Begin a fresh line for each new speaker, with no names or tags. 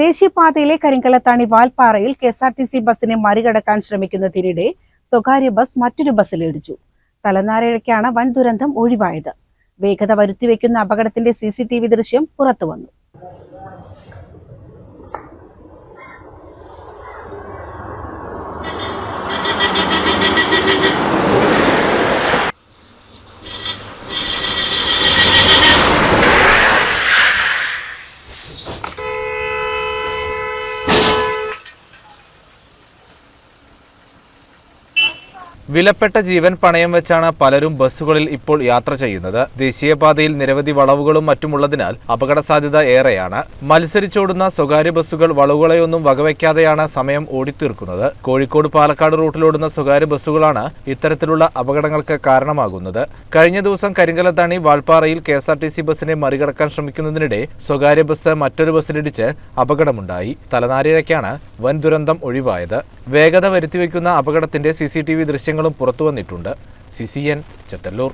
ദേശീയപാതയിലെ കരിങ്കലത്താണി വാൽപ്പാറയിൽ കെഎസ്ആർടിസി ബസിനെ മറികടക്കാൻ ശ്രമിക്കുന്നതിനിടെ സ്വകാര്യ ബസ് മറ്റൊരു ബസ്സിലിടിച്ചു. തലനാരിഴയ്ക്കാണ് വൻ ദുരന്തം ഒഴിവായത്. വേഗത വരുത്തിവെക്കുന്ന അപകടത്തിന്റെ സിസിടിവി ദൃശ്യം പുറത്തുവന്നു.
വിലപ്പെട്ട ജീവൻ പണയം വെച്ചാണ് പലരും ബസ്സുകളിൽ ഇപ്പോൾ യാത്ര ചെയ്യുന്നത്. ദേശീയപാതയിൽ നിരവധി വളവുകളും മറ്റുമുള്ളതിനാൽ അപകട സാധ്യത ഏറെയാണ്. മത്സരിച്ചോടുന്ന സ്വകാര്യ ബസ്സുകൾ വളവുകളെയൊന്നും വകവയ്ക്കാതെയാണ് സമയം ഓടിത്തീർക്കുന്നത്. കോഴിക്കോട് പാലക്കാട് റൂട്ടിലോടുന്ന സ്വകാര്യ ബസ്സുകളാണ് ഇത്തരത്തിലുള്ള അപകടങ്ങൾക്ക് കാരണമാകുന്നത്. കഴിഞ്ഞ ദിവസം കരിങ്കലത്താണി വാൽപ്പാറയിൽ കെഎസ്ആർടിസി ബസിനെ മറികടക്കാൻ ശ്രമിക്കുന്നതിനിടെ സ്വകാര്യ ബസ് മറ്റൊരു ബസ്സിലിടിച്ച് അപകടമുണ്ടായി. തലനാരിഴയ്ക്കാണ് വൻ ദുരന്തം ഒഴിവായത്. വേഗത വരുത്തിവെക്കുന്ന അപകടത്തിന്റെ സിസിടിവി ദൃശ്യങ്ങളും പുറത്തുവന്നിട്ടുണ്ട്. CCN ചത്തല്ലൂർ.